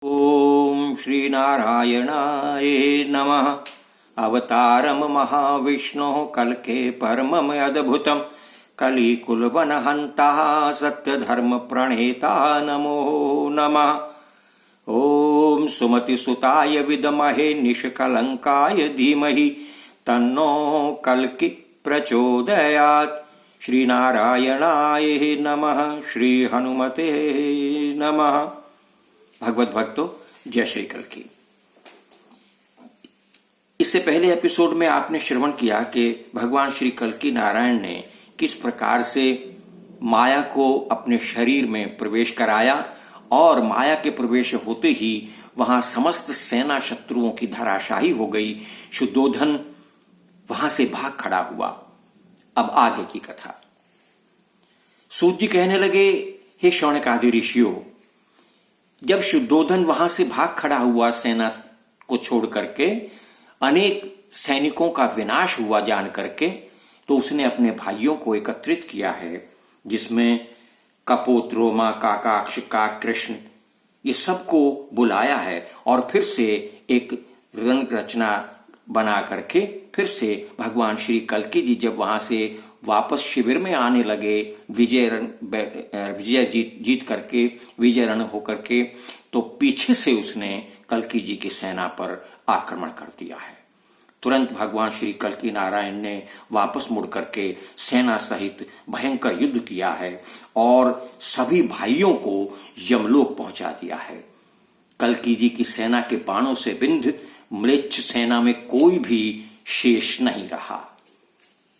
ओम श्री नारायणाय नमः। अवतारम महाविष्णु कल्के परमम अद्भुतम कलिकुलवन हंता सत्य धर्म प्रणेता नमो नमः। ओम सुमति सुताय विद्महे निष्कलंकाय धीमहि तन्नो कल्कि प्रचोदयात्। श्री नारायणाय नमः। श्री हनुमते नमः। भगवत भक्तों, जय श्री कल्कि। इससे पहले एपिसोड में आपने श्रवण किया कि भगवान श्री कल्कि नारायण ने किस प्रकार से माया को अपने शरीर में प्रवेश कराया और माया के प्रवेश होते ही वहां समस्त सेना शत्रुओं की धराशाही हो गई। शुद्धोधन वहां से भाग खड़ा हुआ। अब आगे की कथा। सूत जी कहने लगे, हे शौनकादि ऋषियों, जब शुद्धोधन वहां से भाग खड़ा हुआ सेना को छोड़ करके, अनेक सैनिकों का विनाश हुआ जान करके, तो उसने अपने भाइयों को एकत्रित किया है, जिसमें कपोत, रोमा, काकाक्ष, काकृष्ण, ये सबको बुलाया है और फिर से एक रण रचना बना करके फिर से भगवान श्री कल्कि जी जब वहां से वापस शिविर में आने लगे, विजय जीत करके, विजय रण होकर के, तो पीछे से उसने कल्कि जी की सेना पर आक्रमण कर दिया है। तुरंत भगवान श्री कल्कि नारायण ने वापस मुड़ करके सेना सहित भयंकर युद्ध किया है और सभी भाइयों को यमलोक पहुंचा दिया है। कल्कि जी की सेना के बाणों से बिंध म्लेच्छ सेना में कोई भी शेष नहीं रहा।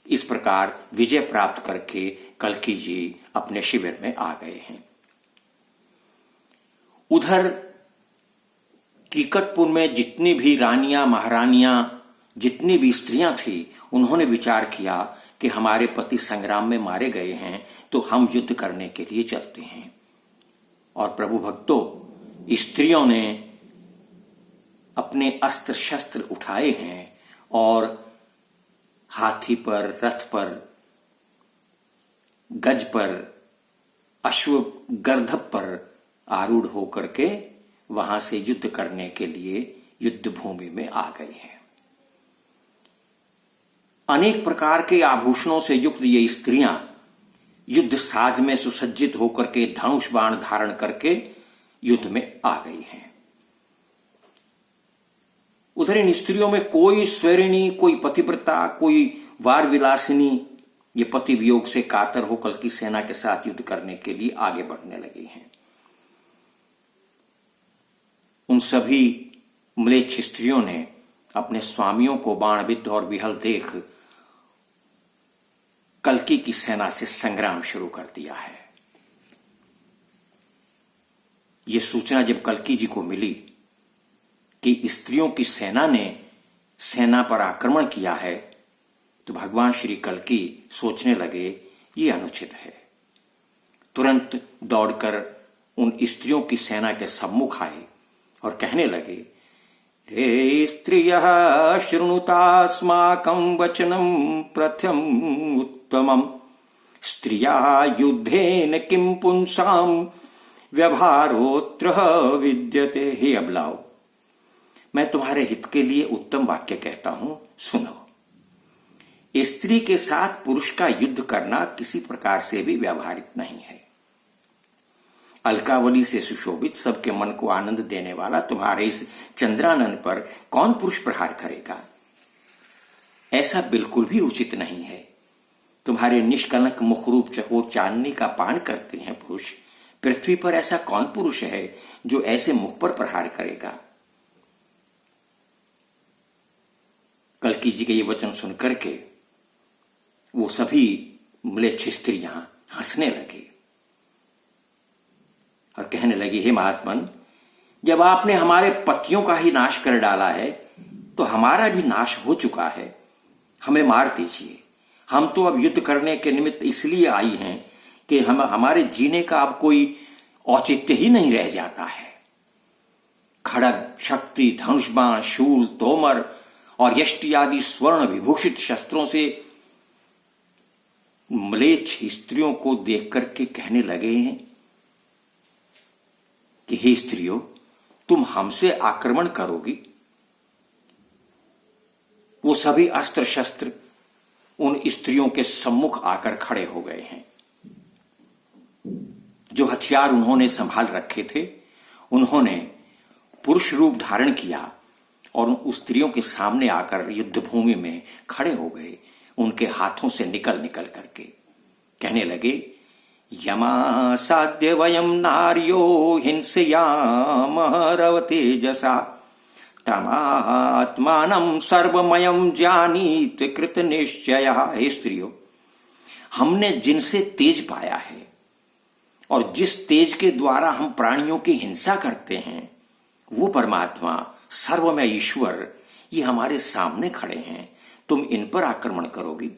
इस प्रकार विजय प्राप्त करके कल्कि जी अपने शिविर में आ गए हैं। उधर कीकटपुर में जितनी भी रानियां, महारानियां, जितनी भी स्त्रियां थी, उन्होंने विचार किया कि हमारे पति संग्राम में मारे गए हैं, तो हम युद्ध करने के लिए चलते हैं। और प्रभु भक्तों, स्त्रियों ने अपने अस्त्र शस्त्र उठाए हैं और हाथी पर, रथ पर, गज पर, अश्व गर्दभ पर आरूढ़ होकर के वहां से युद्ध करने के लिए युद्ध भूमि में आ गए हैं। अनेक प्रकार के आभूषणों से युक्त ये स्त्रियां युद्ध साज में सुसज्जित होकर के धनुष बाण धारण करके युद्ध में आ गई हैं। उधर इन स्त्रियों में कोई स्वैरिणी, कोई पतिव्रता, कोई वार विलासिनी, ये पति वियोग से कातर हो कल्कि सेना के साथ युद्ध करने के लिए आगे बढ़ने लगी हैं। उन सभी म्लेच्छ स्त्रियों ने अपने स्वामियों को बाणविद्ध और विहल देख कल्कि की सेना से संग्राम शुरू कर दिया है। यह सूचना जब कल्कि जी को मिली कि स्त्रियों की सेना ने सेना पर आक्रमण किया है, तो भगवान श्री कल्कि सोचने लगे ये अनुचित है। तुरंत दौड़कर उन स्त्रियों की सेना के सम्मुख आए और कहने लगे, हे स्त्रियः शृणुतास्माकं वचनं प्रथम उत्तमम्। स्त्रिया युद्धेन किं पुंसां व्यवहारोऽत्र विद्यते। हे अबलाओ, मैं तुम्हारे हित के लिए उत्तम वाक्य कहता हूं, सुनो। स्त्री के साथ पुरुष का युद्ध करना किसी प्रकार से भी व्यावहारिक नहीं है। अलकावली से सुशोभित, सबके मन को आनंद देने वाला तुम्हारे इस चंद्रानन पर कौन पुरुष प्रहार करेगा? ऐसा बिल्कुल भी उचित नहीं है। तुम्हारे निष्कलंक मुखरूप चकोर चांदनी का पान करते हैं पुरुष। पृथ्वी पर ऐसा कौन पुरुष है जो ऐसे मुख पर प्रहार करेगा? कल्कि जी के ये वचन सुनकर के वो सभी म्लेच्छ स्त्रियां हंसने लगी और कहने लगी, हे महात्मन, जब आपने हमारे पतियों का ही नाश कर डाला है, तो हमारा भी नाश हो चुका है। हमें मार दीजिए। हम तो अब युद्ध करने के निमित्त इसलिए आई हैं कि हमारे जीने का अब कोई औचित्य ही नहीं रह जाता है। खड़ग, शक्ति, धनुष बाण, शूल, तोमर और यष्टि आदि स्वर्ण विभूषित शस्त्रों से म्लेच्छ स्त्रियों को देख करके कहने लगे हैं कि हे स्त्रियों, तुम हमसे आक्रमण करोगी। वो सभी अस्त्र शस्त्र उन स्त्रियों के सम्मुख आकर खड़े हो गए हैं। जो हथियार उन्होंने संभाल रखे थे, उन्होंने पुरुष रूप धारण किया और उन स्त्रियों के सामने आकर युद्ध भूमि में खड़े हो गए, उनके हाथों से निकल निकल करके कहने लगे, यमा साध्य वयम नार्यो हिंसयामः रवतेजसा तमात्मानं सर्वमयम जानीत कृत निश्चय। हे स्त्रियों, हमने जिनसे तेज पाया है और जिस तेज के द्वारा हम प्राणियों की हिंसा करते हैं, वो परमात्मा सर्वमय ईश्वर ये हमारे सामने खड़े हैं। तुम इन पर आक्रमण करोगी।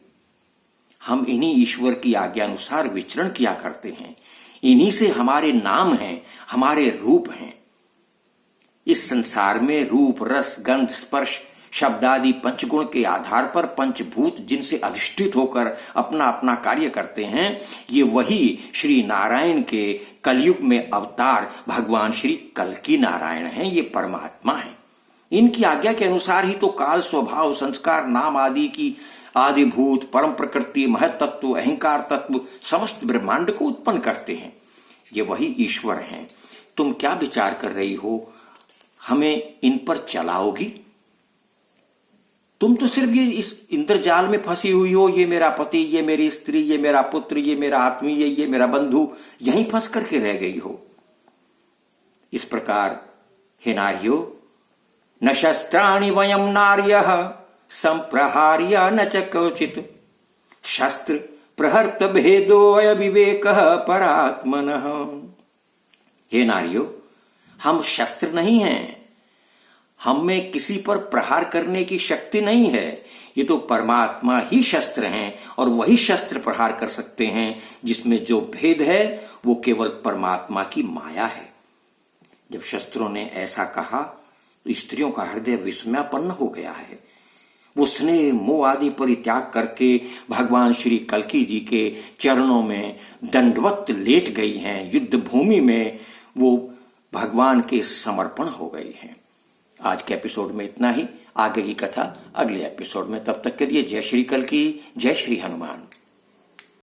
हम इन्हीं ईश्वर की आज्ञा अनुसार विचरण किया करते हैं। इन्हीं से हमारे नाम हैं, हमारे रूप हैं। इस संसार में रूप, रस, गंध, स्पर्श, शब्द आदि पंचगुण के आधार पर पंचभूत जिनसे अधिष्ठित होकर अपना अपना कार्य करते हैं, ये वही श्री नारायण के कलयुग में अवतार भगवान श्री कल्कि नारायण हैं। ये परमात्मा हैं। इनकी आज्ञा के अनुसार ही तो काल, स्वभाव, संस्कार, नाम आदि की आदिभूत, परम प्रकृति, महतत्व, अहंकार तत्व समस्त ब्रह्मांड को उत्पन्न करते हैं। ये वही ईश्वर हैं। तुम क्या विचार कर रही हो, हमें इन पर चलाओगी? तुम तो सिर्फ ये इस इंद्रजाल में फंसी हुई हो, ये मेरा पति, ये मेरी स्त्री, ये मेरा पुत्र, ये मेरा आत्मीय, ये मेरा बंधु, यहीं फंस करके रह गई हो। इस प्रकार हे नारियो, न शस्त्राणि वयम नार्यः संप्रहार्य न च क्वचित् शस्त्र प्रहर्त भेदो अविवेकः परात्मनः। हे नारियो, हम शस्त्र नहीं हैं। हम में किसी पर प्रहार करने की शक्ति नहीं है। ये तो परमात्मा ही शस्त्र हैं और वही शस्त्र प्रहार कर सकते हैं। जिसमें जो भेद है वो केवल परमात्मा की माया है। जब शस्त्रों ने ऐसा कहा तो स्त्रियों का हृदय विस्मयापन्न हो गया है। वो स्नेह, मोह आदि परित्याग करके भगवान श्री कल्कि जी के चरणों में दंडवत लेट गई हैं। युद्ध भूमि में वो भगवान के समर्पण हो गई हैं। आज के एपिसोड में इतना ही। आगे की कथा अगले एपिसोड में। तब तक के लिए जय श्री कल्कि, जय श्री हनुमान।